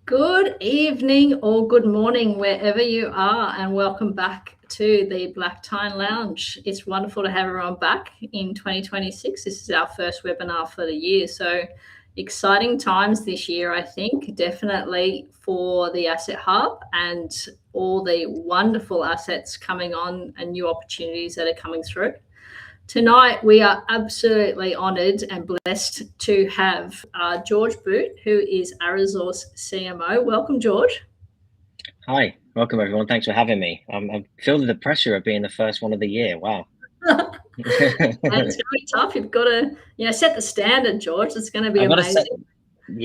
Good evening or good morning, wherever you are, and welcome back to the Black Tie Lounge. It's wonderful to have everyone back in 2026. This is our first webinar for the year. So exciting times this year, I think, definitely for the Asset Hub and all the wonderful assets coming on and new opportunities that are coming through. Tonight, we are absolutely honoured and blessed to have George Boot, who is Arizore's CMO. Welcome, George. Hi, welcome everyone. Thanks for having me. I'm feeling the pressure of being the first one of the year. Wow. And it's going to be tough. You've got to, set the standard, George. It's going to be amazing.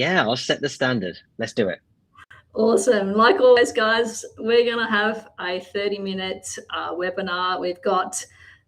I'll set the standard. Let's do it. Awesome. Like always, guys, we're going to have a 30-minute webinar. We've got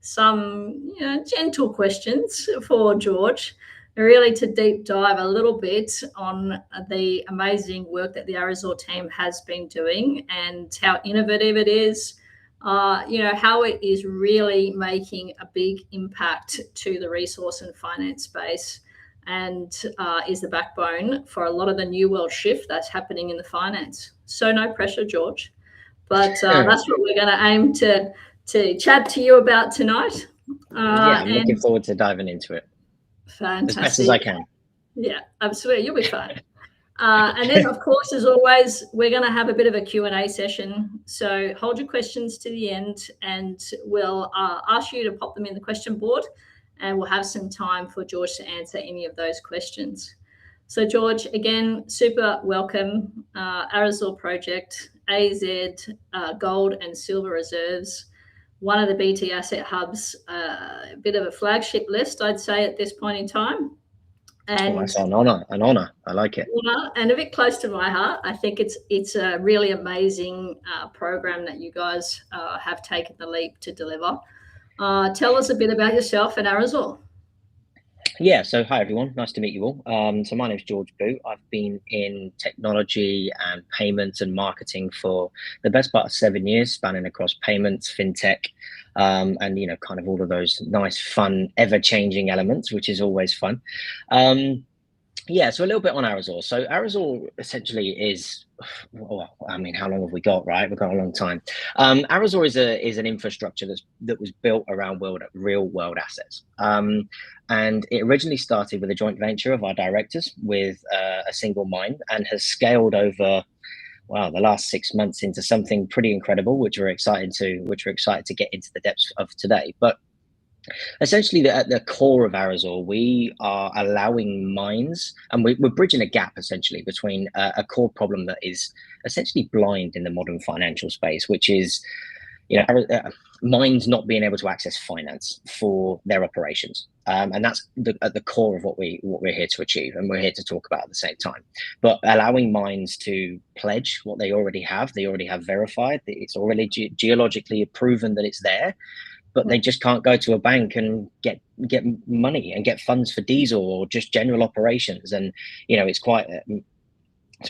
some gentle questions for George, really to deep dive a little bit on the amazing work that the Arizore team has been doing and how innovative it is, how it is really making a big impact to the resource and finance space, and is the backbone for a lot of the new world shift that's happening in the finance. So no pressure, George, but that's what we're going to aim to chat to you about tonight. I'm looking forward to diving into it. Fantastic. As best as I can. Yeah, absolutely. You'll be fine. And then, of course, as always, we're going to have a bit of a Q&A session. So hold your questions to the end, and we'll ask you to pop them in the question board, and we'll have some time for George to answer any of those questions. So, George, again, super welcome. Arizore Project, AZ, gold and silver reserves, one of the BT Asset Hub's, a bit of a flagship list, I'd say, at this point in time. And that's an honor. I like it. And a bit close to my heart. I think it's a really amazing program that you guys have taken the leap to deliver. Tell us a bit about yourself and Arizore. Yeah, so hi everyone, nice to meet you all. So my name is George Boot. I've been in technology and payments and marketing for the best part of 7 years, spanning across payments, fintech, and kind of all of those nice, fun, ever-changing elements, which is always fun. So a little bit on Arizore. So Arizore essentially is, how long have we got, right? We've got a long time. Arizore is an infrastructure that was built around real world assets. And it originally started with a joint venture of our directors with a single mine, and has scaled over, the last 6 months into something pretty incredible, which we're excited to get into the depths of today. But essentially, at the core of Arizore, we are allowing mines, and we're bridging a gap essentially between a core problem that is essentially blind in the modern financial space, which is, mines not being able to access finance for their operations, and that's at the core of what we're here to achieve, and we're here to talk about at the same time. But allowing mines to pledge what they already have verified, it's already geologically proven that it's there, but they just can't go to a bank and get money and get funds for diesel or just general operations. And it's quite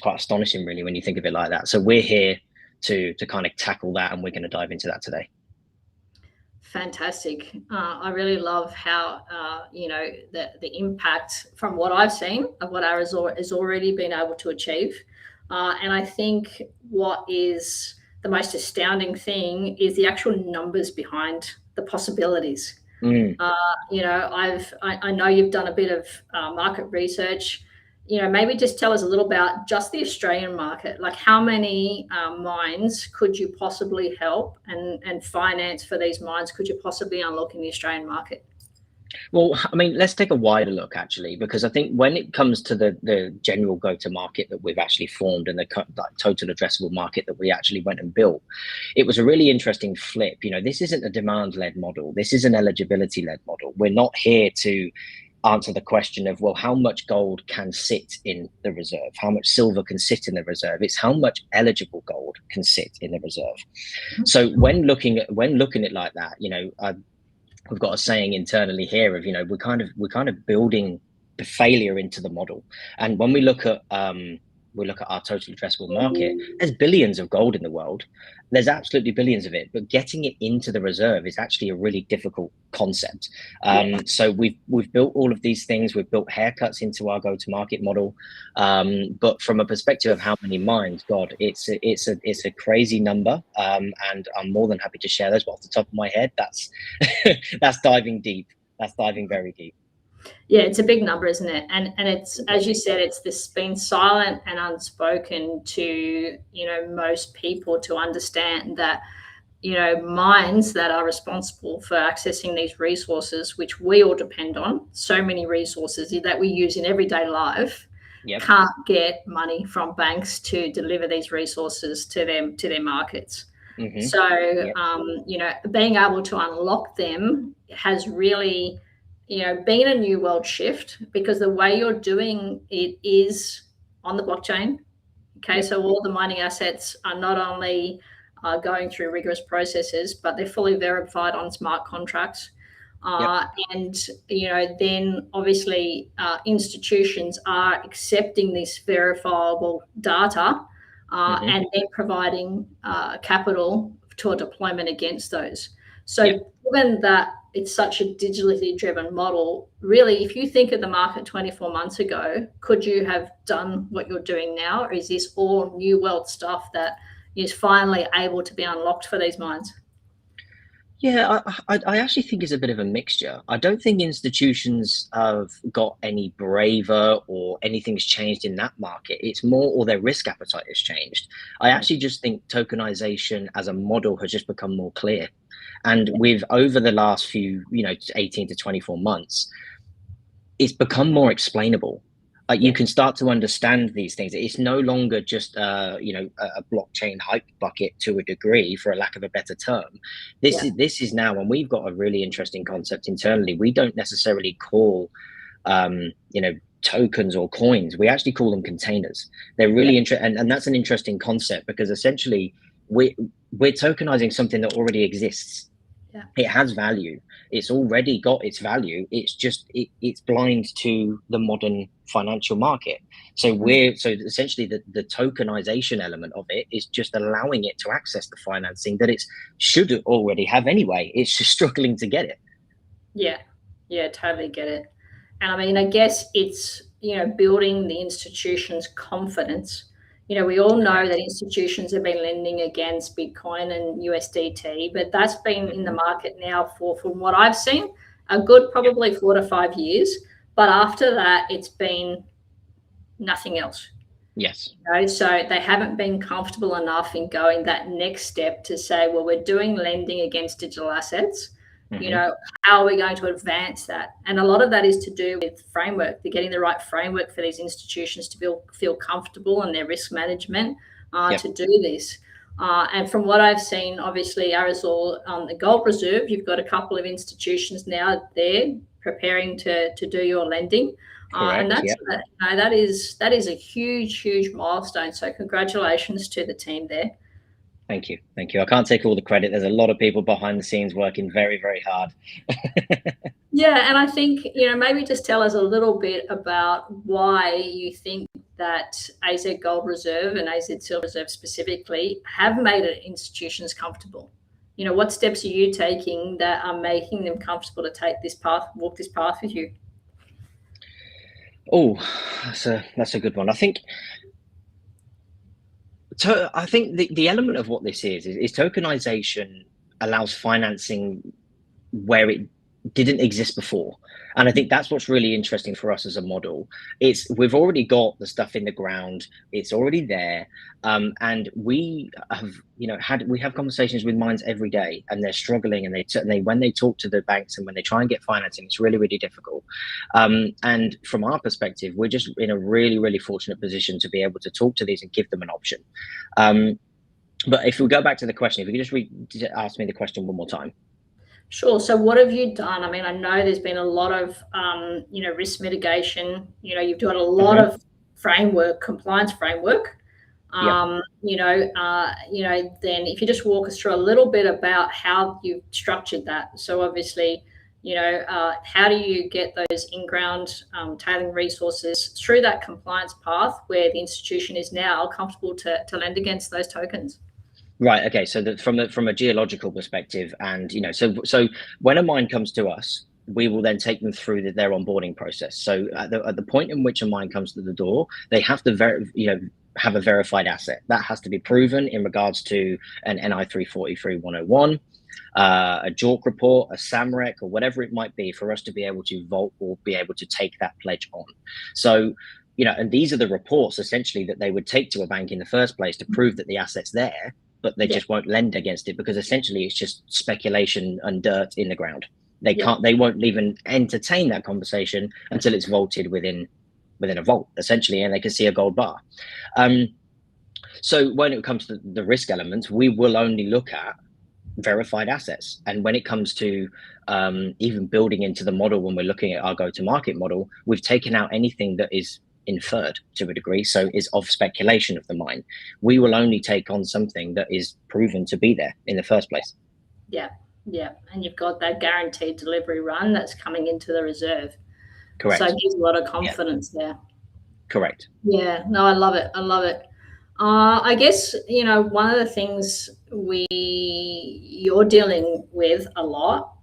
astonishing, really, when you think of it like that. So we're here to kind of tackle that, and we're going to dive into that today. Fantastic. I really love how the impact from what I've seen of what Arizore has already been able to achieve. And I think what is the most astounding thing is the actual numbers behind the possibilities. I know you've done a bit of market research. Maybe just tell us a little about just the Australian market. Like, how many mines could you possibly help and finance for these mines could you possibly unlock in the Australian market? Well, let's take a wider look, actually, because I think when it comes to the general go-to-market that we've actually formed, and the total addressable market that we actually went and built, it was a really interesting flip. This isn't a demand-led model. This is an eligibility-led model. We're not here to answer the question of, well, how much gold can sit in the reserve? How much silver can sit in the reserve? It's how much eligible gold can sit in the reserve. So when looking at it like that, we've got a saying internally here of, we're kind of building the failure into the model. And when we look at we look at our total addressable market, there's billions of gold in the world. There's absolutely billions of it, but getting it into the reserve is actually a really difficult concept. So we've built all of these things. We've built haircuts into our go-to-market model, but from a perspective of how many mines, God, it's a crazy number, and I'm more than happy to share those. But off the top of my head, that's that's diving deep. That's diving very deep. Yeah, it's a big number, isn't it? And it's, as you said, it's this been silent and unspoken to, most people to understand that, mines that are responsible for accessing these resources, which we all depend on, so many resources that we use in everyday life, can't get money from banks to deliver these resources to their markets. So, being able to unlock them has really, been a new world shift, because the way you're doing it is on the blockchain. Okay, so all the mining assets are not only going through rigorous processes, but they're fully verified on smart contracts. And, then obviously institutions are accepting this verifiable data and then providing capital to a deployment against those. So given that it's such a digitally driven model, really, if you think of the market 24 months ago, could you have done what you're doing now? Or is this all new world stuff that is finally able to be unlocked for these mines? Yeah, I actually think it's a bit of a mixture. I don't think institutions have got any braver or anything's changed in that market. It's more, or their risk appetite has changed. I actually just think tokenization as a model has just become more clear. And with over the last few, 18 to 24 months, it's become more explainable. You can start to understand these things. It's no longer just a blockchain hype bucket to a degree, for a lack of a better term. This is now, and we've got a really interesting concept internally. We don't necessarily call tokens or coins. We actually call them containers. They're really interesting, and that's an interesting concept, because essentially we're tokenizing something that already exists. It has value. It's already got its value. It's just it's blind to the modern financial market. So essentially the tokenization element of it is just allowing it to access the financing that it should already have anyway. It's just struggling to get it. Yeah, totally get it. And I mean, I guess it's building the institution's confidence. We all know that institutions have been lending against Bitcoin and USDT, but that's been in the market now for, from what I've seen, a good probably 4 to 5 years. But after that, it's been nothing else. Yes. So they haven't been comfortable enough in going that next step to say, well, we're doing lending against digital assets. How are we going to advance that? And a lot of that is to do with framework. They're getting the right framework for these institutions to feel comfortable in their risk management to do this. And from what I've seen, obviously, Arizore, the gold reserve, you've got a couple of institutions now there preparing to do your lending. And that's that is a huge milestone. So congratulations to the team there. Thank you. I can't take all the credit. There's a lot of people behind the scenes working very, very hard. Yeah, and I think, maybe just tell us a little bit about why you think that AZ Gold Reserve and AZ Silver Reserve specifically have made institutions comfortable. What steps are you taking that are making them comfortable to walk this path with you? Oh, that's a good one. I think the element of what this is tokenization allows financing where it didn't exist before. And I think that's what's really interesting for us as a model. We've already got the stuff in the ground. It's already there. And we have conversations with mines every day, and they're struggling, and when they talk to the banks and when they try and get financing, it's really, really difficult. And from our perspective, we're just in a really, really fortunate position to be able to talk to these and give them an option. But if we go back to the question, if you could just ask me the question one more time. Sure. So what have you done? I mean, I know there's been a lot of, risk mitigation. You've got a lot of compliance framework. Then if you just walk us through a little bit about how you've structured that. So obviously, How do you get those in-ground tailing resources through that compliance path where the institution is now comfortable to lend against those tokens? Right. Okay. So from a geological perspective, and so when a mine comes to us, we will then take them through their onboarding process. So at the point in which a mine comes to the door, they have to have a verified asset that has to be proven in regards to an NI 343-101, a JORC report, a SAMREC, or whatever it might be, for us to be able to vault or be able to take that pledge on. So, and these are the reports essentially that they would take to a bank in the first place to prove that the asset's there, but they just won't lend against it because essentially it's just speculation and dirt in the ground. They won't even entertain that conversation until it's vaulted within a vault, essentially, and they can see a gold bar. So when it comes to the risk elements, we will only look at verified assets. And when it comes to even building into the model, when we're looking at our go-to-market model, we've taken out anything that is inferred to a degree, so is of speculation of the mine. We will only take on something that is proven to be there in the first place. Yeah, and you've got that guaranteed delivery run that's coming into the reserve. Correct. So it gives a lot of confidence there. Correct. Yeah, no, I love it. I guess, one of the things you're dealing with a lot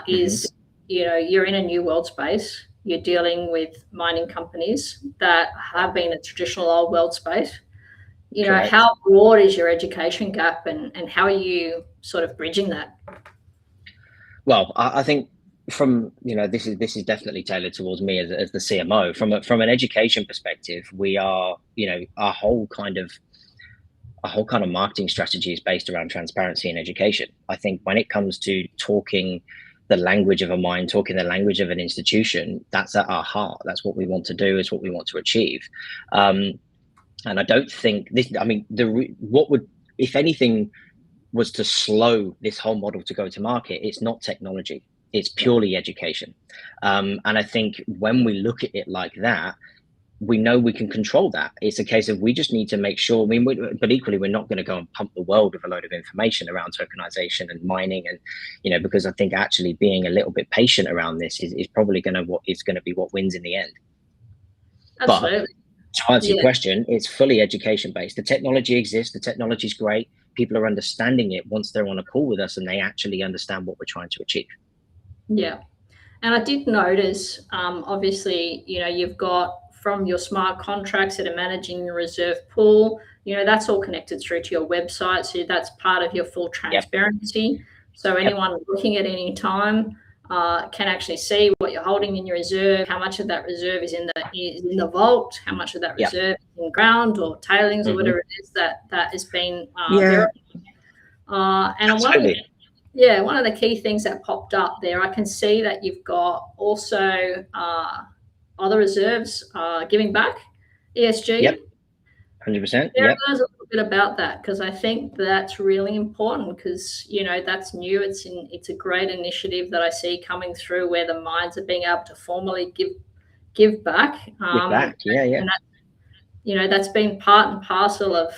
is, you're in a new world space. You're dealing with mining companies that have been a traditional old world space. Correct. How broad is your education gap, and how are you sort of bridging that? Well, I think this is definitely tailored towards me as the CMO. From an education perspective, we are, our whole kind of marketing strategy is based around transparency and education. I think when it comes to talking the language of a mine, talking the language of an institution, that's at our heart. That's what we want to do. It's what we want to achieve. And I don't think this. I mean, what would, if anything, was to slow this whole model to go to market? It's not technology. It's purely education. And I think when we look at it like that, we know we can control that. It's a case of we just need to make sure. But equally, we're not going to go and pump the world with a load of information around tokenization and mining, and because I think actually being a little bit patient around this is probably going to be what wins in the end. Absolutely. But to answer your question, it's fully education based. The technology exists. The technology is great. People are understanding it once they're on a call with us and they actually understand what we're trying to achieve. Yeah. And I did notice, obviously, you've got from your smart contracts that are managing your reserve pool, that's all connected through to your website. So that's part of your full transparency. So anyone looking at any time can actually see what you're holding in your reserve, how much of that reserve is in the vault, how much of that reserve is in ground or tailings or whatever it is that has been verified. And one of the key things that popped up there, I can see that you've got also other reserves giving back, ESG. Yep, 100%. There goes a little bit about that, because I think that's really important, because that's new. It's a great initiative that I see coming through, where the mines are being able to formally give back. Give back, And that, that's been part and parcel of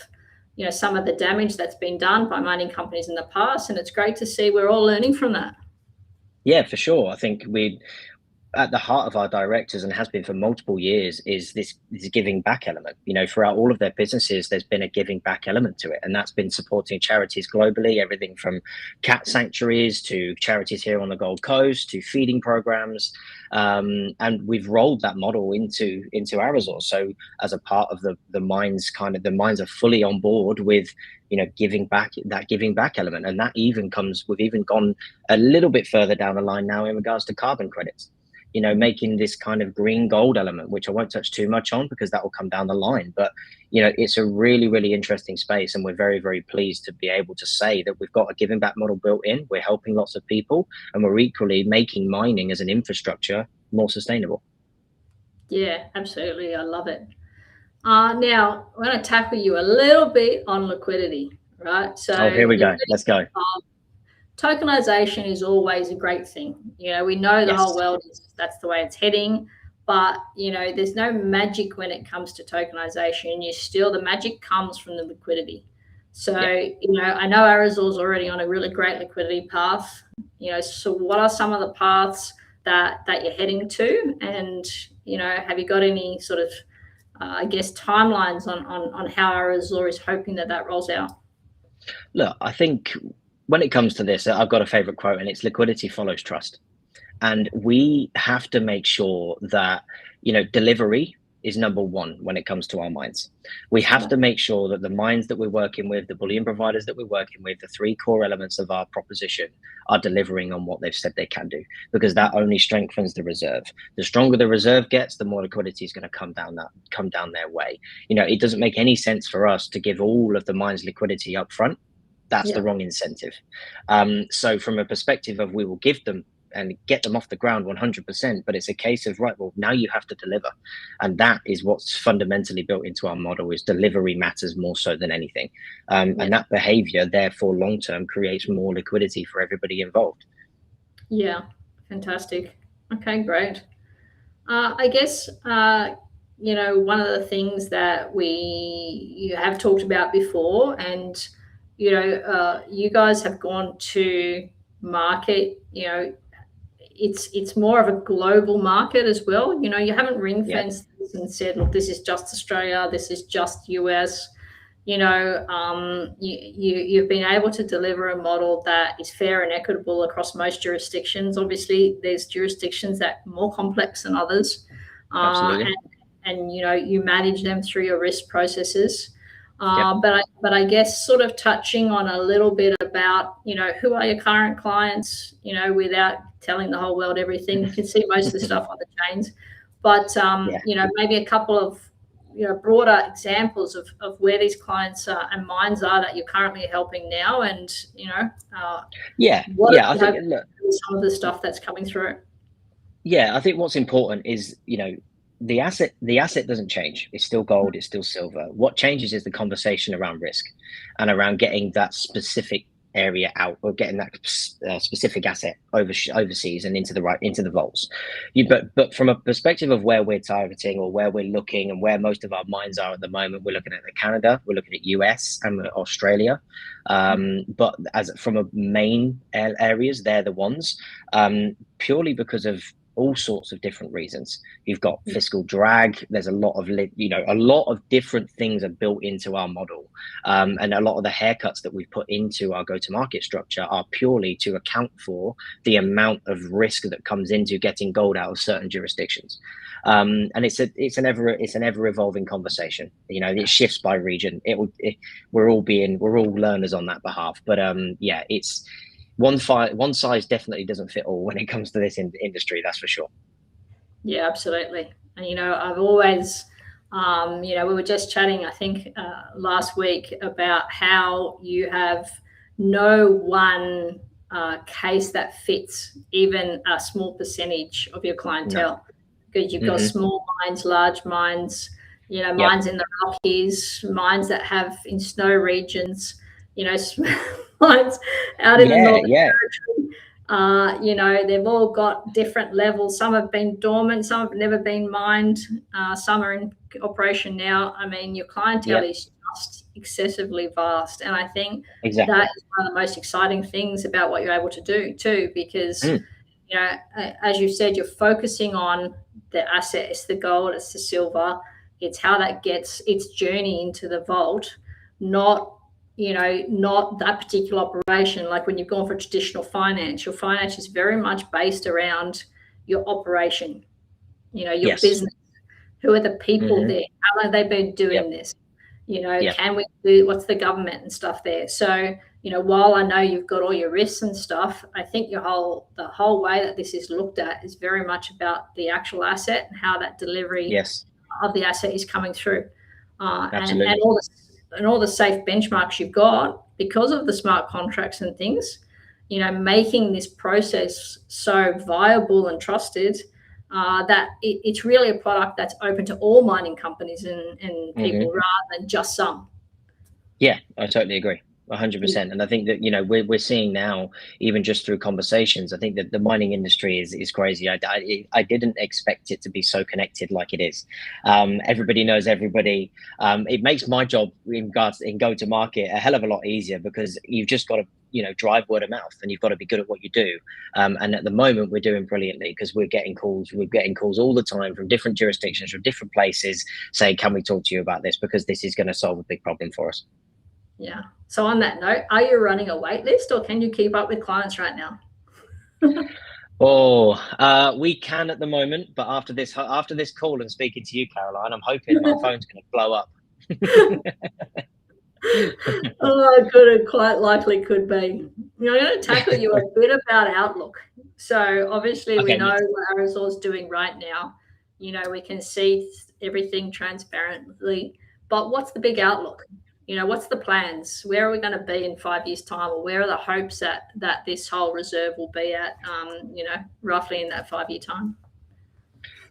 some of the damage that's been done by mining companies in the past, and it's great to see we're all learning from that. Yeah, for sure. I think at the heart of our directors, and has been for multiple years, is this giving back element. Throughout all of their businesses, there's been a giving back element to it, and that's been supporting charities globally, everything from cat sanctuaries to charities here on the Gold Coast to feeding programs, and we've rolled that model into Arizore. So as a part of the mines, the mines are fully on board with giving back element, and that we've even gone a little bit further down the line now in regards to carbon credits. Making this kind of green gold element, which I won't touch too much on because that will come down the line. But, it's a really, really interesting space. And we're very, very pleased to be able to say that we've got a giving back model built in. We're helping lots of people, and we're equally making mining as an infrastructure more sustainable. Yeah, absolutely. I love it. Now, I'm going to tackle you a little bit on liquidity, right? So here we go. Let's go. Tokenization is always a great thing. We know the whole world that's the way it's heading, but there's no magic when it comes to tokenization. The magic comes from the liquidity. So, Yeah. I know Arizore's already on a really great liquidity path. So what are some of the paths that you're heading to? And, have you got any sort of, I guess, timelines on how Arizore is hoping that rolls out? Look, I think when it comes to this, I've got a favorite quote, and it's liquidity follows trust. And we have to make sure that, delivery is number one when it comes to our mines. We have to make sure that the mines that we're working with, the bullion providers that we're working with, the three core elements of our proposition are delivering on what they've said they can do, because that only strengthens the reserve. The stronger the reserve gets, the more liquidity is going to come down their way. It doesn't make any sense for us to give all of the mines liquidity up front. That's the wrong incentive. So from a perspective of, we will give them and get them off the ground 100%, but it's a case of, right, well, now you have to deliver. And that is what's fundamentally built into our model, is delivery matters more so than anything. And that behavior, therefore, long term creates more liquidity for everybody involved. Yeah, fantastic. Okay, great. I guess, one of the things that you have talked about before, and, you guys have gone to market, it's more of a global market as well. You haven't ring fenced this and said, look, this is just Australia, this is just US. You've been able to deliver a model that is fair and equitable across most jurisdictions. Obviously, there's jurisdictions that are more complex than others. Absolutely. And you manage them through your risk processes. But I guess, sort of touching on a little bit about, who are your current clients, without telling the whole world everything. You can see most of the stuff on the chains, but maybe a couple of broader examples of where these clients and mines are that you're currently helping now, and I think, look, some of the stuff that's coming through. I think what's important is, the asset doesn't change. It's still gold, it's still silver. What changes is the conversation around risk and around getting that specific area out, or getting that specific asset overseas and into the vaults. But from a perspective of where we're targeting, or where we're looking, and where most of our mines are at the moment, we're looking at Canada, we're looking at US and Australia. But as from a main areas, they're the ones, purely because of all sorts of different reasons. You've got fiscal drag. There's a lot of different things are built into our model, and a lot of the haircuts that we've put into our go-to-market structure are purely to account for the amount of risk that comes into getting gold out of certain jurisdictions. And it's an ever evolving conversation. It shifts by region. We're all learners on that behalf. But it's one size definitely doesn't fit all when it comes to this industry, that's for sure. Yeah, absolutely. And I've always, we were just chatting, I think, last week, about how you have no one case that fits even a small percentage of your clientele. Because you've got small mines, large mines, mines in the Rockies, mines that have in snow regions, mines out in the Northern Territory. They've all got different levels. Some have been dormant, some have never been mined, some are in operation now. I mean, your clientele is just excessively vast. And I think that is one of the most exciting things about what you're able to do too, because, as you said, you're focusing on the asset. It's the gold, it's the silver, it's how that gets its journey into the vault, not that particular operation. Like when you've gone for traditional finance, your finance is very much based around your operation, your business. Who are the people there? How have they been doing this? Can we do, what's the government and stuff there? So, while I know you've got all your risks and stuff, I think the whole way that this is looked at is very much about the actual asset and how that delivery of the asset is coming through. And all the safe benchmarks you've got because of the smart contracts and things, making this process so viable and trusted, that it's really a product that's open to all mining companies and people rather than just some. Yeah, I totally agree. 100%. And I think that, we're seeing now, even just through conversations, I think that the mining industry is crazy. I didn't expect it to be so connected like it is. Everybody knows everybody. It makes my job in go to market a hell of a lot easier, because you've just got to, drive word of mouth, and you've got to be good at what you do. And at the moment we're doing brilliantly, because we're getting calls all the time from different jurisdictions, from different places, saying, can we talk to you about this, because this is going to solve a big problem for us. Yeah. So on that note, are you running a wait list, or can you keep up with clients right now? We can at the moment, but after this call and speaking to you, Caroline, I'm hoping my phone's going to blow up. Oh, good. It quite likely could be. I'm going to tackle you a bit about outlook. So obviously we know what Arizore's doing right now. We can see everything transparently, but what's the big outlook? What's the plans? Where are we going to be in 5 years' time, or where are the hopes that this whole reserve will be at, roughly in that 5 year time?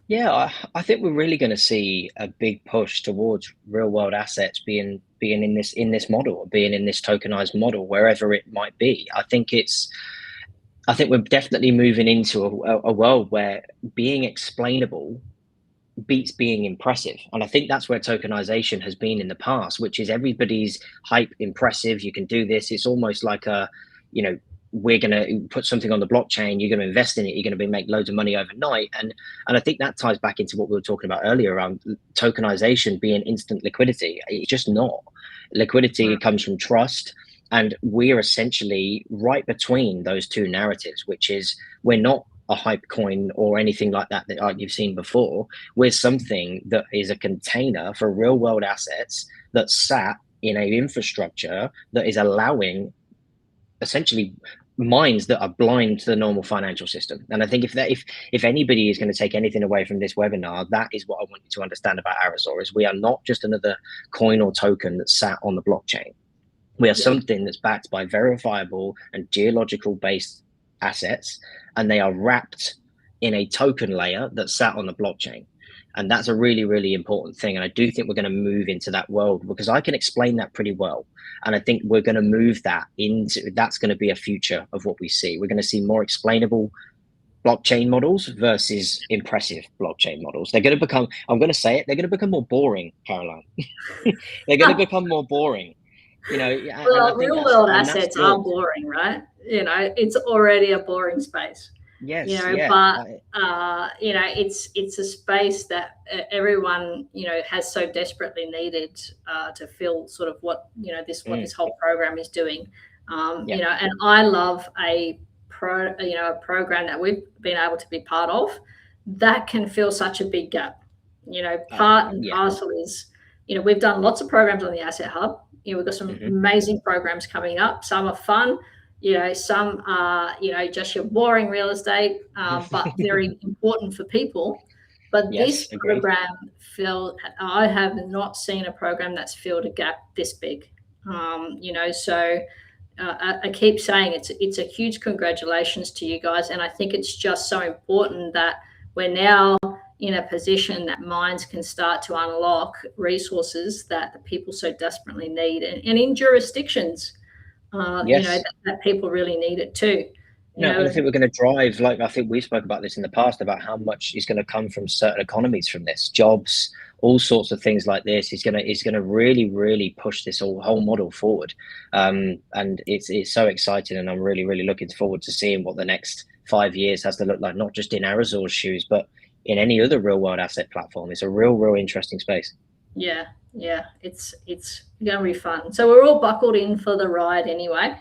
Yeah, I think we're really going to see a big push towards real world assets being in this model, being in this tokenized model, wherever it might be. I think we're definitely moving into a world where being explainable beats being impressive. And I think that's where tokenization has been in the past, which is everybody's hype impressive. You can do this. It's almost like we're going to put something on the blockchain, you're going to invest in it, you're going to make loads of money overnight. And I think that ties back into what we were talking about earlier around tokenization being instant liquidity. It's just not. Liquidity comes from trust. And we're essentially right between those two narratives, which is we're not a hype coin or anything like that you've seen before. We're something that is a container for real world assets that sat in an infrastructure that is allowing essentially minds that are blind to the normal financial system. And I think if anybody is going to take anything away from this webinar, that is what I want you to understand about Arizore, is we are not just another coin or token that sat on the blockchain. We are something that's backed by verifiable and geological based assets, and they are wrapped in a token layer that sat on the blockchain. And that's a really, really important thing. And I do think we're going to move into that world, because I can explain that pretty well. And I think we're going to move that into, that's going to be a future of what we see. We're going to see more explainable blockchain models versus impressive blockchain models. They're going to become, I'm going to say it, they're going to become more boring, Caroline. They're going to become more boring. Well, real world assets are boring, right? It's already a boring space. Yes. But it's a space that everyone has so desperately needed to fill sort of what this whole program is doing. And I love a program that we've been able to be part of that can fill such a big gap. Part and parcel is we've done lots of programs on the Asset Hub. We've got some amazing programs coming up. Some are fun, some are, just your boring real estate, but very important for people. But this program I have not seen a program that's filled a gap this big. So I keep saying it's a huge congratulations to you guys. And I think it's just so important that we're now in a position that mines can start to unlock resources that the people so desperately need, and in jurisdictions, that people really need it too. I think we're going to drive, I think we spoke about this in the past, about how much is going to come from certain economies from this, jobs, all sorts of things like this. Is going to really, really push this whole model forward. And it's so exciting, and I'm really, really looking forward to seeing what the next 5 years has to look like, not just in Arizore's shoes, but in any other real world asset platform. It's a real interesting space. Yeah, it's going to be fun. So we're all buckled in for the ride anyway.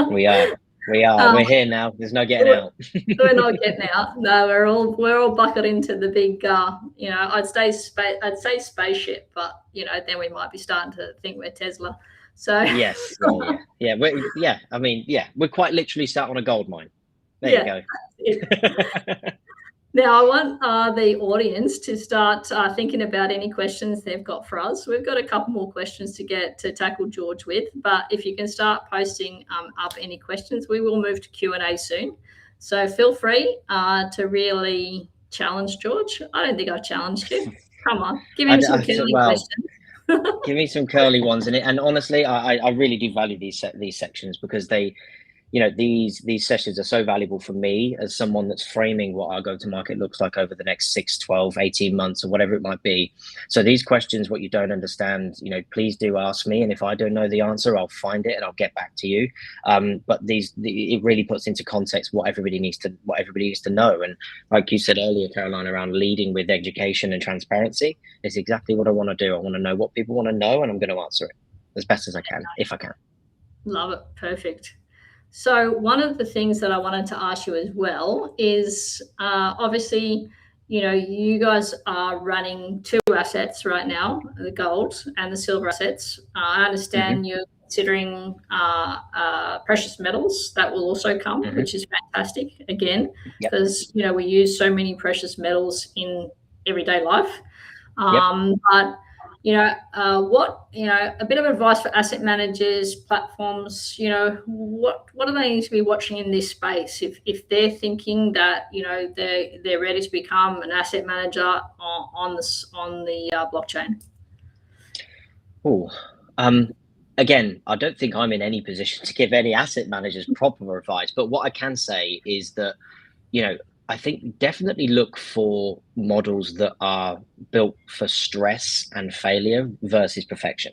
We are. We're here now. There's no getting out. We're not getting out. No, we're all buckled into the big. I'd say spaceship, but then we might be starting to think we're Tesla. So yes, we're quite literally sat on a gold mine. There you go. Now, I want the audience to start thinking about any questions they've got for us. We've got a couple more questions to tackle George with, but if you can start posting up any questions, we will move to Q&A soon. So feel free to really challenge George. I don't think I've challenged you. Come on, give him some killing questions. Give me some curly ones in it. And honestly, I really do value these sections because they, these sessions are so valuable for me as someone that's framing what our go-to-market looks like over the next 6, 12, 18 months or whatever it might be. So these questions, what you don't understand, please do ask me. And if I don't know the answer, I'll find it and I'll get back to you. But it really puts into context what everybody needs to know. And like you said earlier, Caroline, around leading with education and transparency is exactly what I want to do. I want to know what people want to know, and I'm going to answer it as best as I can, if I can. Love it. Perfect. So one of the things that I wanted to ask you as well is obviously, you guys are running 2 assets right now, the gold and the silver assets. I understand you're considering precious metals that will also come, which is fantastic again, because, we use so many precious metals in everyday life. But what a bit of advice for asset managers, platforms, what do they need to be watching in this space if they're thinking that they're ready to become an asset manager on the blockchain? Again, I don't think I'm in any position to give any asset managers proper advice, but what I can say is that I think definitely look for models that are built for stress and failure versus perfection.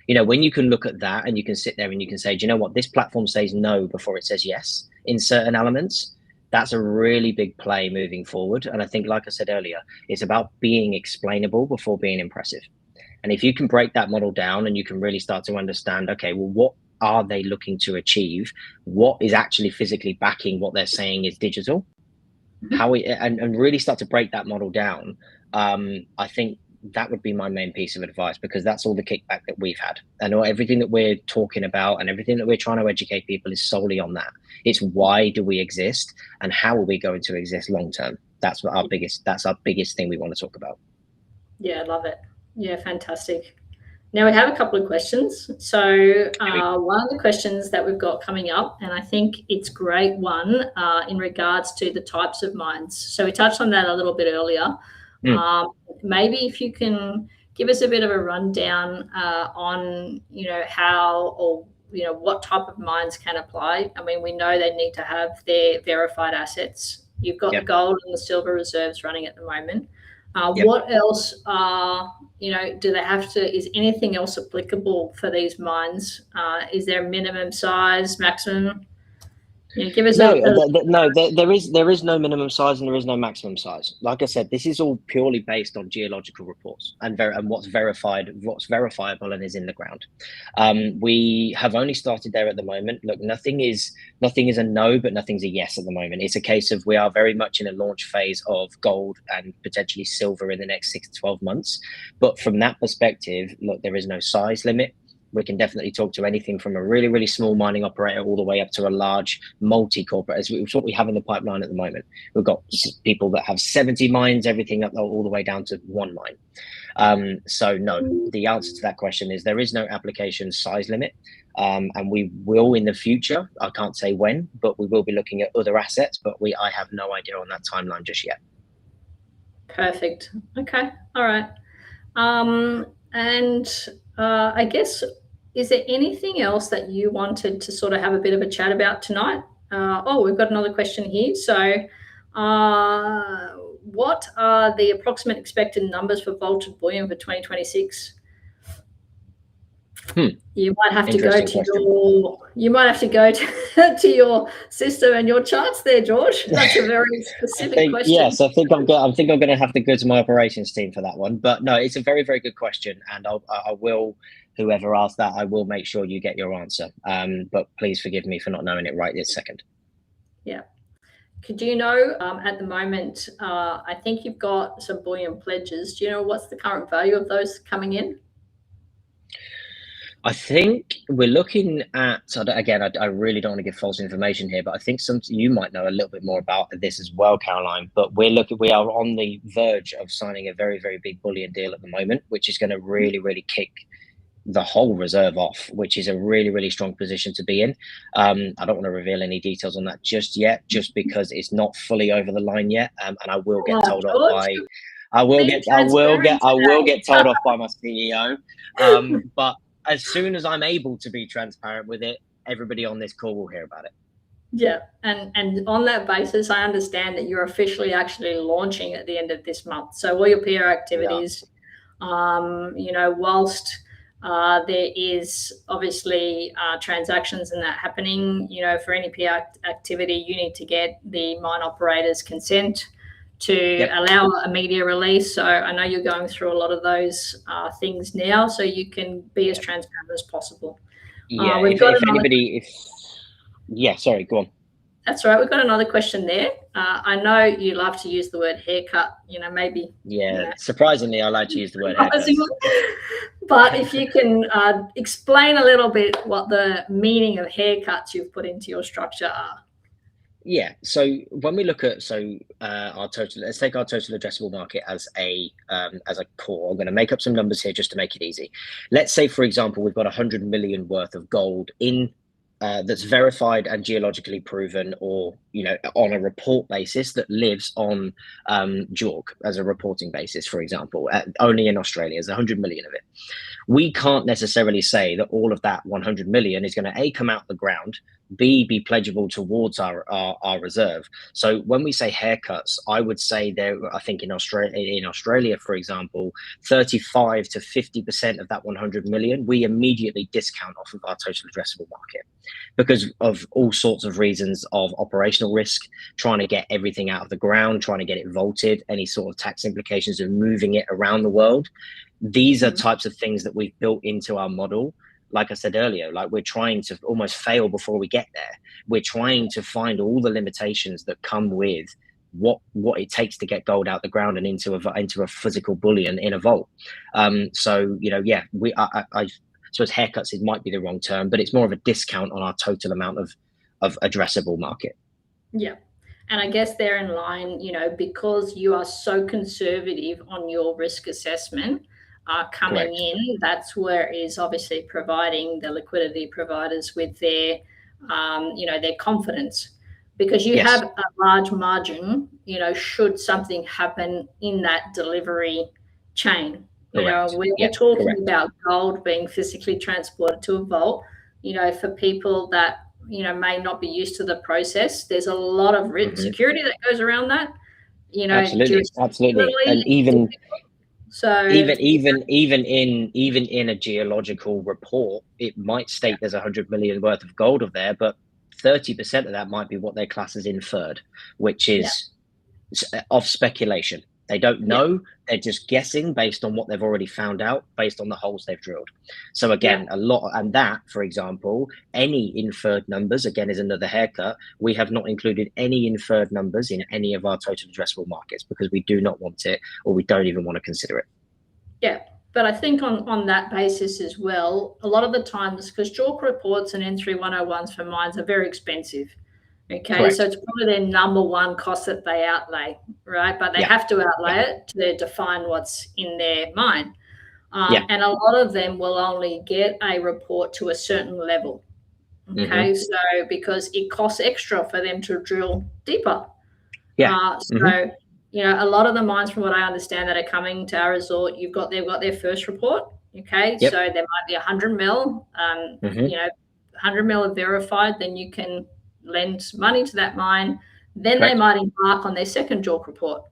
When you can look at that and you can sit there and you can say, do you know what, this platform says no before it says yes in certain elements, that's a really big play moving forward. And I think, like I said earlier, it's about being explainable before being impressive. And if you can break that model down and you can really start to understand, okay, well, what are they looking to achieve? What is actually physically backing what they're saying is digital? And really start to break that model down. I think that would be my main piece of advice, because that's all the kickback that we've had, and everything that we're talking about and everything that we're trying to educate people is solely on that. It's why do we exist and how are we going to exist long term? That's our biggest thing we want to talk about. Yeah, I love it. Yeah, fantastic. Now we have a couple of questions. So one of the questions that we've got coming up, and I think it's a great one in regards to the types of mines. So we touched on that a little bit earlier. Maybe if you can give us a bit of a rundown on, how or, what type of mines can apply. I mean, we know they need to have their verified assets. You've got the gold and the silver reserves running at the moment. What else do they have to, is anything else applicable for these mines? Is there a minimum size, maximum? Give us there is no minimum size and there is no maximum size. Like I said, this is all purely based on geological reports and what's verifiable and is in the ground. We have only started there at the moment. Look, nothing is a no, but nothing's a yes at the moment. It's a case of we are very much in a launch phase of gold and potentially silver in the next 6 to 12 months. But from that perspective, look, there is no size limit. We can definitely talk to anything from a really, really small mining operator all the way up to a large multi-corporate, as what we have in the pipeline at the moment. We've got people that have 70 mines, everything up all the way down to 1 mine. So no, the answer to that question is there is no application size limit. And we will in the future, I can't say when, but we will be looking at other assets, but I have no idea on that timeline just yet. Perfect. Okay. All right. I guess, is there anything else that you wanted to sort of have a bit of a chat about tonight? We've got another question here. So what are the approximate expected numbers for vaulted bullion for 2026? You might have to go to your system and your charts there, George. That's a very specific question. Yes, I think I'm going to have to go to my operations team for that one. But no, it's a very, very good question, and I will. Whoever asked that, I will make sure you get your answer. But please forgive me for not knowing it right this second. Yeah. Could you know, at the moment, I think you've got some bullion pledges. Do you know what's the current value of those coming in? I think we're looking at, again, I really don't want to give false information here, but I think you might know a little bit more about this as well, Caroline, but we are on the verge of signing a very, very big bullion deal at the moment, which is going to really, really kick the whole reserve off, which is a really, really strong position to be in. I don't want to reveal any details on that just yet, just because it's not fully over the line yet. And I will get told off I will Being get transparent today. told off by my CEO. But as soon as I'm able to be transparent with it, everybody on this call will hear about it. Yeah, and on that basis, I understand that you're officially actually launching at the end of this month. So all your PR activities, whilst there is obviously transactions and that happening, for any PR activity, you need to get the mine operator's consent to allow a media release. So I know you're going through a lot of those things now, so you can be as transparent as possible. Yeah, We've got sorry, go on. That's all right. We've got another question there. I know you love to use the word haircut, maybe. Yeah, surprisingly, I like to use the word haircut. But if you can explain a little bit what the meaning of haircuts you've put into your structure are. Yeah. So when we look at let's take our total addressable market as a core. I'm going to make up some numbers here just to make it easy. Let's say, for example, we've got 100 million worth of gold in that's verified and geologically proven, or on a report basis that lives on JORC as a reporting basis, for example, only in Australia. There's 100 million of it. We can't necessarily say that all of that 100 million is going to A, come out the ground, B, be pledgeable towards our reserve. So when we say haircuts, I would say I think in Australia, for example, 35 to 50% of that 100 million, we immediately discount off of our total addressable market because of all sorts of reasons of operational risk, trying to get everything out of the ground, trying to get it vaulted, any sort of tax implications of moving it around the world. These are types of things that we've built into our model. Like I said earlier, like we're trying to almost fail before we get there. We're trying to find all the limitations that come with what it takes to get gold out the ground and into a physical bullion in a vault. I suppose haircuts, it might be the wrong term, but it's more of a discount on our total amount of addressable market. Yeah. And I guess they're in line, because you are so conservative on your risk assessment coming in, that's where it is obviously providing the liquidity providers with their, their confidence. Because you have a large margin, should something happen in that delivery chain. We're talking about gold being physically transported to a vault, for people that may not be used to the process. There's a lot of security that goes around that. Absolutely, and even in a geological report, it might state there's 100 million worth of gold there, but 30% of that might be what they class as inferred, which is of speculation. They don't know. They're just guessing based on what they've already found out, based on the holes they've drilled. So again, a lot, and that, for example, any inferred numbers, again, is another haircut. We have not included any inferred numbers in any of our total addressable markets because we do not want it, or we don't even want to consider it. Yeah. But I think on that basis as well, a lot of the times, because JORC reports and N3101s for mines are very expensive. Okay, so it's probably their number one cost that they outlay, right? But they have to outlay it to define what's in their mine. And a lot of them will only get a report to a certain level. Okay, so because it costs extra for them to drill deeper. A lot of the mines, from what I understand, that are coming to Arizore, they've got their first report. Okay, so there might be 100 mil. 100 mil are verified. Then you can lend money to that mine. Then they might embark on their second JORC report.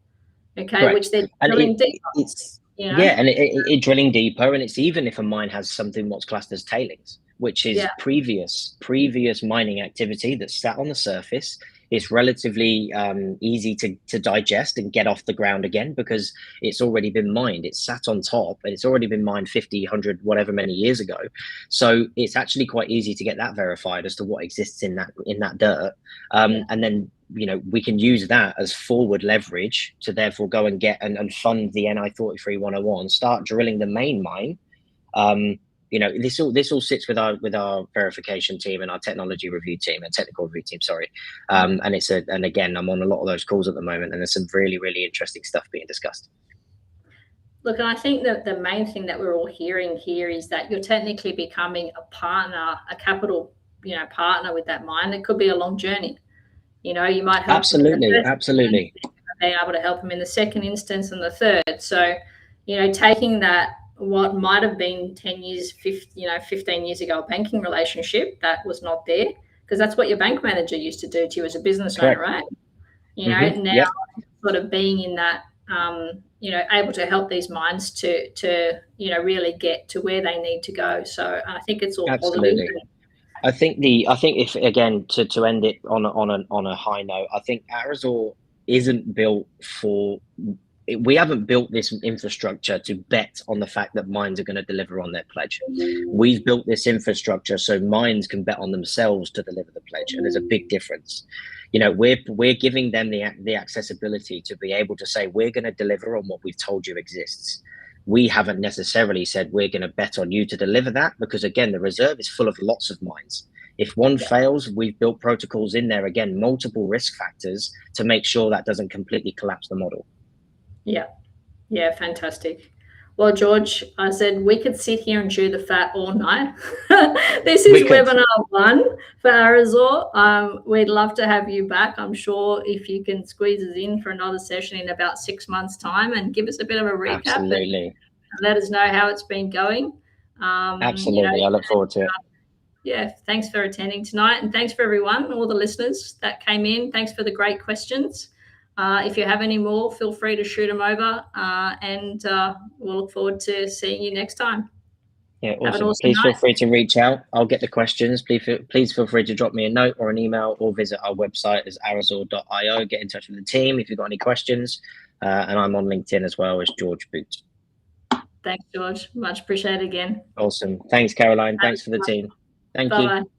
Okay, which they're drilling deeper. It's drilling deeper, and it's even if a mine has something what's classed as tailings, which is previous mining activity that sat on the surface. It's relatively easy to digest and get off the ground again because it's already been mined. It's sat on top and it's already been mined 50, 100, whatever many years ago. So it's actually quite easy to get that verified as to what exists in that dirt. And then, we can use that as forward leverage to therefore go and get and fund the NI 43-101, start drilling the main mine. This all sits with our verification team and our technology review team and technical review team. Sorry, and again, I'm on a lot of those calls at the moment, and there's some really, really interesting stuff being discussed. Look, and I think that the main thing that we're all hearing here is that you're technically becoming a partner, a capital, partner with that mine. It could be a long journey. You might have absolutely. being able to help them in the second instance and the third. So, taking that, what might have been 10 years, 15 years ago, a banking relationship that was not there, because that's what your bank manager used to do to you as a business owner, right? Now Yep. sort of being in that, able to help these minds to really get to where they need to go. So I think it's all Absolutely. positive. I think if, again, to end it on a high note, I think Arizore isn't built for. We haven't built this infrastructure to bet on the fact that mines are going to deliver on their pledge. We've built this infrastructure so mines can bet on themselves to deliver the pledge, and there's a big difference. We're giving them the accessibility to be able to say we're going to deliver on what we've told you exists. We haven't necessarily said we're going to bet on you to deliver that, because again, the reserve is full of lots of mines. If one fails, we've built protocols in there, again, multiple risk factors to make sure that doesn't completely collapse the model. Yeah, fantastic. Well, George, I said we could sit here and chew the fat all night. This is webinar 1 for Arizore. We'd love to have you back. I'm sure if you can squeeze us in for another session in about 6 months' time and give us a bit of a recap. Absolutely. And let us know how it's been going. Absolutely. I look forward to it. Yeah, thanks for attending tonight, and thanks for everyone, all the listeners that came in. Thanks for the great questions. If you have any more, feel free to shoot them over, and we'll look forward to seeing you next time. Yeah, awesome. Please feel free to reach out. I'll get the questions. Please feel free to drop me a note or an email, or visit our website as arizore.io. Get in touch with the team if you've got any questions. And I'm on LinkedIn as well as George Boot. Thanks, George. Much appreciated again. Awesome. Thanks, Caroline. Thanks for the team. Thank you.